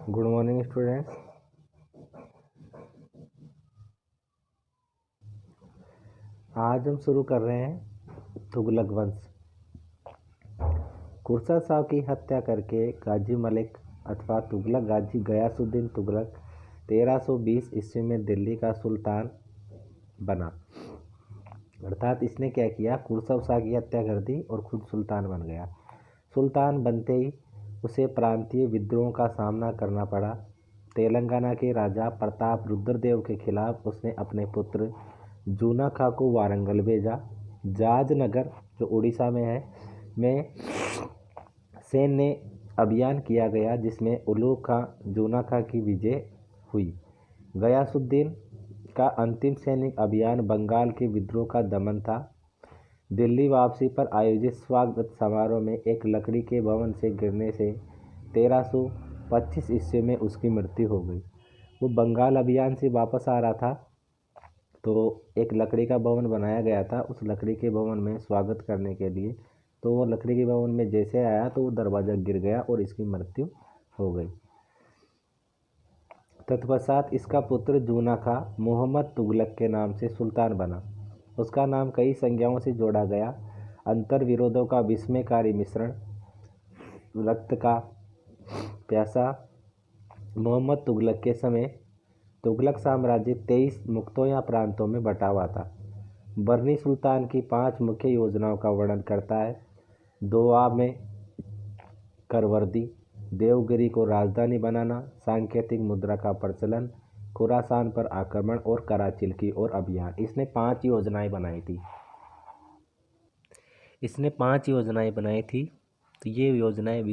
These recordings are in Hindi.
Good morning students. आज हम शुरू कर रहे हैं तुगलक वंश। खुर्शद शाह की हत्या करके गाजी मलिक अथवा तुगलक गाजी गयासुद्दीन तुगलक 1320 ईस्वी में दिल्ली का सुल्तान बना। अर्थात इसने क्या किया, खुर्शद शाह की हत्या कर दी और खुद सुल्तान बन गया। सुल्तान बनते ही उसे प्रांतीय विद्रोह का सामना करना पड़ा। तेलंगाना के राजा प्रताप रुद्रदेव के खिलाफ उसने अपने पुत्र जूना खां को वारंगल भेजा। जाजनगर जो उड़ीसा में है में सैन्य अभियान किया गया, जिसमें उलू खां जूना खां की विजय हुई। गयासुद्दीन का अंतिम सैनिक अभियान बंगाल के विद्रोह का दमन था। दिल्ली वापसी पर आयोजित स्वागत समारोह में एक लकड़ी के भवन से गिरने से 1325 ईस्वी में उसकी मृत्यु हो गई। वो बंगाल अभियान से वापस आ रहा था, तो एक लकड़ी का भवन बनाया गया था। उस लकड़ी के भवन में स्वागत करने के लिए, तो वो लकड़ी के भवन में जैसे आया तो वो दरवाज़ा गिर गया और इसकी मृत्यु हो गई। तत्पश्चात इसका पुत्र जूना खां मोहम्मद तुगलक के नाम से सुल्तान बना। उसका नाम कई संज्ञाओं से जोड़ा गया। अंतर विरोधों का विस्मयकारी मिश्रण, रक्त का प्यासा। मोहम्मद तुगलक के समय तुगलक साम्राज्य 23 मुक्तों या प्रांतों में बटा हुआ था। बर्नी सुल्तान की 5 मुख्य योजनाओं का वर्णन करता है। दोआ में करवर्दी, देवगिरी को राजधानी बनाना, सांकेतिक मुद्रा का प्रचलन, खुरासान पर आक्रमण और कराचिल की ओर अभियान। इसने 5 योजनाएं बनाई थी। तो ये योजनाएं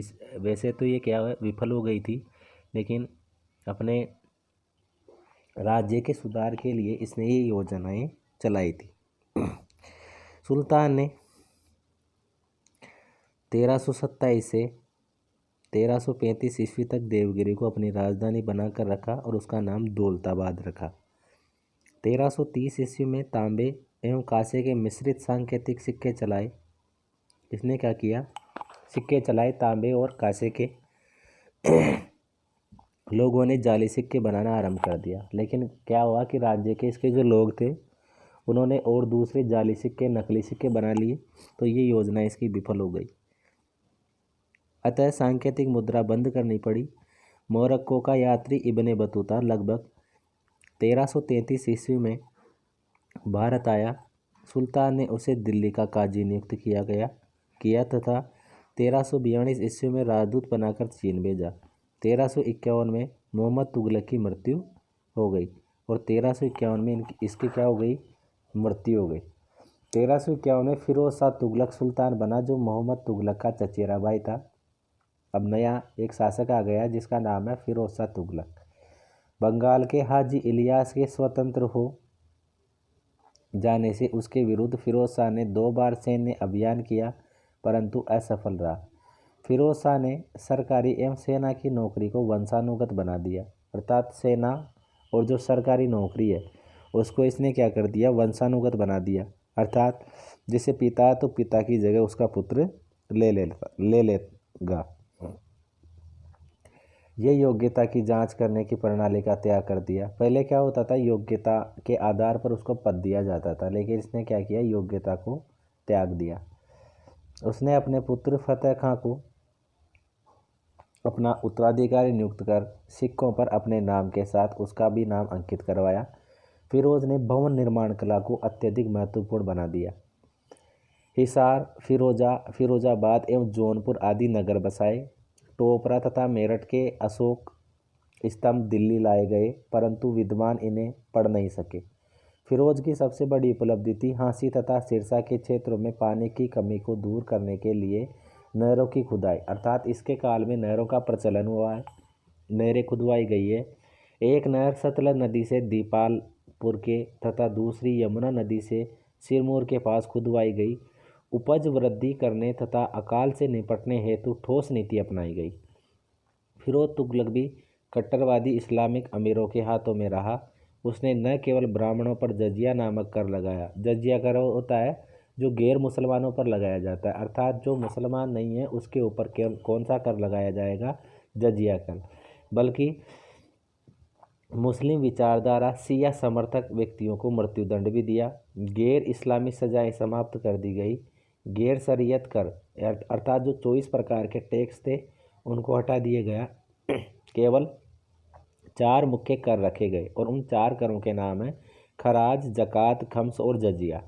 वैसे तो ये क्या विफल हो गई थी, लेकिन अपने राज्य के सुधार के लिए इसने ये योजनाएं चलाई थी। सुल्तान ने 1327 से 1335 ईस्वी तक देवगिरी को अपनी राजधानी बनाकर रखा और उसका नाम दौलताबाद रखा। 1330 ईस्वी में तांबे एवं कांसे के मिश्रित सांकेतिक सिक्के चलाए। इसने क्या किया, सिक्के चलाए तांबे और कांसे के। लोगों ने जाली सिक्के बनाना आरंभ कर दिया, लेकिन क्या हुआ कि राज्य के इसके जो लोग थे उन्होंने और दूसरे जाली सिक्के, नकली सिक्के बना लिए, तो ये योजना इसकी विफल हो गई। अतः सांकेतिक मुद्रा बंद करनी पड़ी। मोरक्को का यात्री इब्ने बतूता लगभग 1333 ईस्वी में भारत आया। सुल्तान ने उसे दिल्ली का काजी नियुक्त किया तथा 1342 ईस्वी में राजदूत बनाकर चीन भेजा। 1351 में मोहम्मद तुगलक की मृत्यु हो गई और 1351 में इसकी क्या हो गई, मृत्यु हो गई। 1351 में फिरोज शाह तुगलक सुल्तान बना, जो मोहम्मद तुगलक का चचेरा भाई था। अब नया एक शासक आ गया जिसका नाम है फिरोज शाह तुगलक। बंगाल के हाजी इलियास के स्वतंत्र हो जाने से उसके विरुद्ध फिरोज शाह ने 2 बार सैन्य अभियान किया, परंतु असफल रहा। फिरोज शाह ने सरकारी एवं सेना की नौकरी को वंशानुगत बना दिया। अर्थात सेना और जो सरकारी नौकरी है उसको इसने क्या कर दिया, वंशानुगत बना दिया। अर्थात जिसे पिता है तो पिता की जगह उसका पुत्र ले लेगा। ये योग्यता की जांच करने की प्रणाली का त्याग कर दिया। पहले क्या होता था, योग्यता के आधार पर उसको पद दिया जाता था, लेकिन इसने क्या किया, योग्यता को त्याग दिया। उसने अपने पुत्र फतेह खां को अपना उत्तराधिकारी नियुक्त कर सिक्कों पर अपने नाम के साथ उसका भी नाम अंकित करवाया। फिरोज ने भवन निर्माण कला को अत्यधिक महत्वपूर्ण बना दिया। हिसार, फिरोजाबाद एवं जौनपुर आदि नगर बसाए। टोपरा तथा मेरठ के अशोक स्तंभ दिल्ली लाए गए, परंतु विद्वान इन्हें पढ़ नहीं सके। फिरोज की सबसे बड़ी उपलब्धि थी हांसी तथा सिरसा के क्षेत्रों में पानी की कमी को दूर करने के लिए नहरों की खुदाई। अर्थात इसके काल में नहरों का प्रचलन हुआ है, नहरें खुदवाई गई है। एक नहर सतलज नदी से दीपालपुर के तथा दूसरी यमुना नदी से सिरमौर के पास खुदवाई गई। उपज वृद्धि करने तथा अकाल से निपटने हेतु ठोस नीति अपनाई गई। फिरोज तुगलक भी कट्टरवादी इस्लामिक अमीरों के हाथों में रहा। उसने न केवल ब्राह्मणों पर जजिया नामक कर लगाया। जजिया कर होता है जो गैर मुसलमानों पर लगाया जाता है, अर्थात जो मुसलमान नहीं है उसके ऊपर केवल कौन सा कर लगाया जाएगा, जजिया कर। बल्कि मुस्लिम विचारधारा शिया समर्थक व्यक्तियों को मृत्युदंड भी दिया। गैर इस्लामी सजाएं समाप्त कर दी गई। गैर शरीयत कर अर्थात जो 24 प्रकार के टैक्स थे उनको हटा दिया गया। केवल 4 मुख्य कर रखे गए और उन 4 करों के नाम हैं खराज, जक़ात, खम्स और जजिया।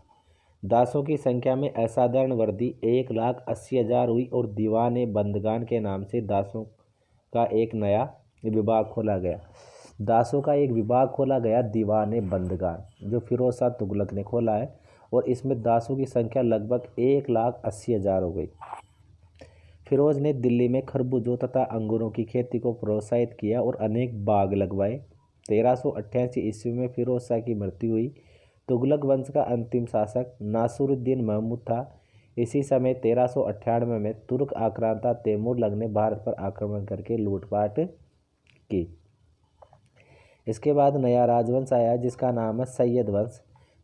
दासों की संख्या में असाधारण वृद्धि 1,80,000 हुई और दीवान बंदगान के नाम से दासों का एक नया विभाग खोला गया। दासों का एक विभाग खोला गया दीवान बंदगान, जो फिरोज शाह तुगलक ने खोला है, और इसमें दासों की संख्या लगभग 1,80,000 हो गई। फिरोज ने दिल्ली में खरबूजों तथा अंगूरों की खेती को प्रोत्साहित किया और अनेक बाग लगवाए। 1388 ईस्वी में फिरोज शाह की मृत्यु हुई। तुगलक वंश का अंतिम शासक नासिरुद्दीन महमूद था। इसी समय 1398 में तुर्क आक्रांता तैमूरलंग ने भारत पर आक्रमण करके लूटपाट की। इसके बाद नया राजवंश आया जिसका नाम है सैयद वंश।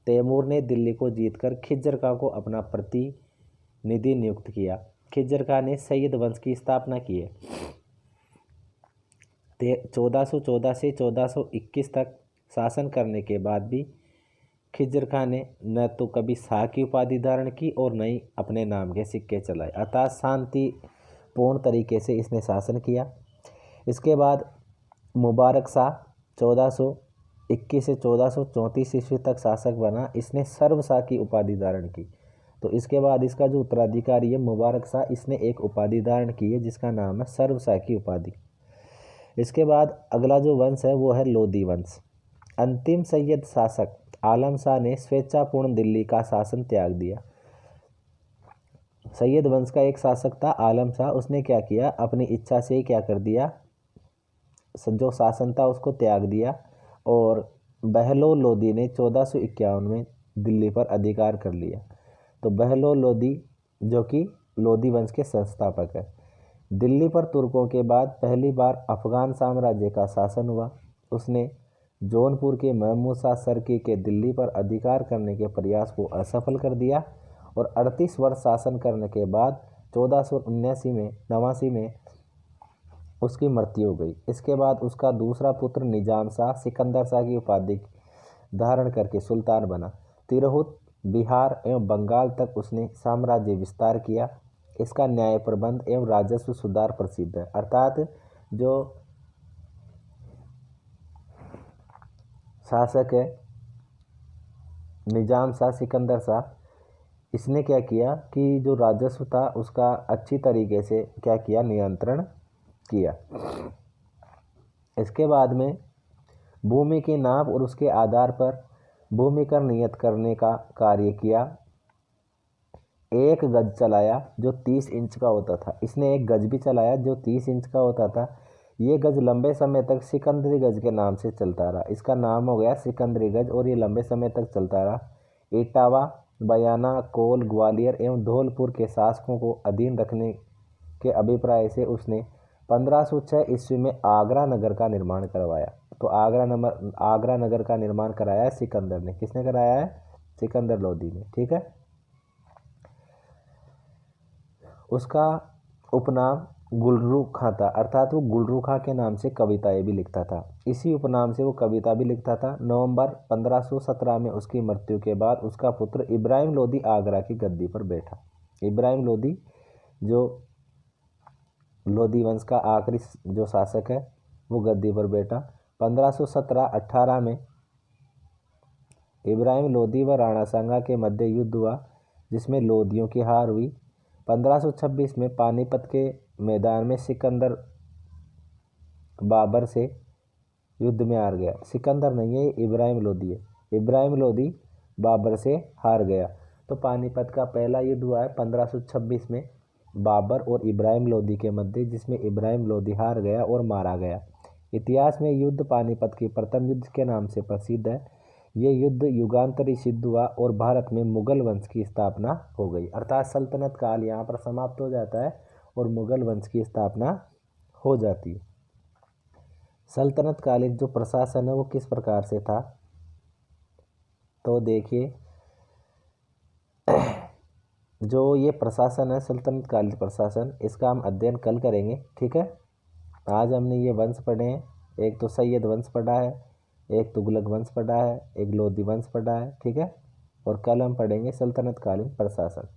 तैमूर ने दिल्ली को जीतकर खिज्जर खां को अपना प्रतिनिधि नियुक्त किया। खिज्जर खां ने सैयद वंश की स्थापना की है। 1414 से 1421 तक शासन करने के बाद भी खिज्जर खां ने न तो कभी शाह की उपाधि धारण की और न ही अपने नाम के सिक्के चलाए, अर्थात शांतिपूर्ण तरीके से इसने शासन किया। इसके बाद मुबारक शाह 1421 से 1434 ईस्वी तक शासक बना। इसने सर्वशाह की उपाधि धारण की। तो इसके बाद इसका जो उत्तराधिकारी है मुबारक शाह, इसने एक उपाधि धारण की है जिसका नाम है सर्वशाह की उपाधि। इसके बाद अगला जो वंश है वो है लोधी वंश। अंतिम सैयद शासक आलम शाह ने स्वेच्छापूर्ण दिल्ली का शासन त्याग दिया। सैयद वंश का एक शासक था आलम शाह, उसने क्या किया, अपनी इच्छा से ही क्या कर दिया, जो शासन था उसको त्याग दिया और बहलोल लोधी ने 1451 में दिल्ली पर अधिकार कर लिया। तो बहलोल लोधी जो कि लोधी वंश के संस्थापक है। दिल्ली पर तुर्कों के बाद पहली बार अफगान साम्राज्य का शासन हुआ। उसने जौनपुर के महमूद शाह सरकी के दिल्ली पर अधिकार करने के प्रयास को असफल कर दिया और 38 वर्ष शासन करने के बाद 1489 में उसकी मृत्यु हो गई। इसके बाद उसका दूसरा पुत्र निजाम शाह सिकंदर शाह की उपाधि धारण करके सुल्तान बना। तिरहुत, बिहार एवं बंगाल तक उसने साम्राज्य विस्तार किया। इसका न्याय प्रबंध एवं राजस्व सुधार प्रसिद्ध है, अर्थात जो शासक है निजाम शाह सिकंदर शाह, इसने क्या किया कि जो राजस्व था उसका अच्छी तरीके से क्या किया, नियंत्रण किया। इसके बाद में भूमि की नाप और उसके आधार पर भूमि कर नियत करने का कार्य किया। एक गज चलाया जो 30 इंच का होता था। इसने एक गज भी चलाया जो 30 इंच का होता था। ये गज लंबे समय तक सिकंदरी गज के नाम से चलता रहा। इसका नाम हो गया सिकंदरी गज और ये लंबे समय तक चलता रहा। इटावा, बयाना, कोल, ग्वालियर एवं धौलपुर के शासकों को अधीन रखने के अभिप्राय से उसने 1506 ईस्वी में आगरा नगर का निर्माण करवाया। तो आगरा नगर का निर्माण कराया है सिकंदर ने। किसने कराया है? सिकंदर लोधी ने। ठीक है। उसका उपनाम गुलरू खां था, अर्थात वो गुलरू खां के नाम से कविताएं भी लिखता था। इसी उपनाम से वो कविता भी लिखता था। नवंबर 1517 में उसकी मृत्यु के बाद उसका पुत्र इब्राहिम लोधी आगरा की गद्दी पर बैठा। इब्राहिम लोधी जो लोधी वंश का आखिरी जो शासक है वो गद्दी पर बैठा। 1517-18 में इब्राहिम लोधी व राणा सांगा के मध्य युद्ध हुआ जिसमें लोधियों की हार हुई। 1526 में पानीपत के मैदान में सिकंदर बाबर से युद्ध में हार गया। सिकंदर नहीं है, इब्राहिम लोधी है। इब्राहिम लोधी बाबर से हार गया। तो पानीपत का पहला युद्ध हुआ है 1526 में बाबर और इब्राहिम लोधी के मध्य, जिसमें इब्राहिम लोधी हार गया और मारा गया। इतिहास में युद्ध पानीपत के प्रथम युद्ध के नाम से प्रसिद्ध है। ये युद्ध युगांतरी सिद्ध हुआ और भारत में मुगल वंश की स्थापना हो गई, अर्थात सल्तनत काल यहाँ पर समाप्त हो जाता है और मुगल वंश की स्थापना हो जाती है। सल्तनत कालीन जो प्रशासन है वो किस प्रकार से था, तो देखिए जो ये प्रशासन है सल्तनत कालीन प्रशासन, इसका हम अध्ययन कल करेंगे। ठीक है। आज हमने ये वंश पढ़े हैं, एक तो सैयद वंश पढ़ा है, एक तुगलक वंश पढ़ा है, एक लोधी वंश पढ़ा है, ठीक है। और कल हम पढ़ेंगे सल्तनत कालीन प्रशासन।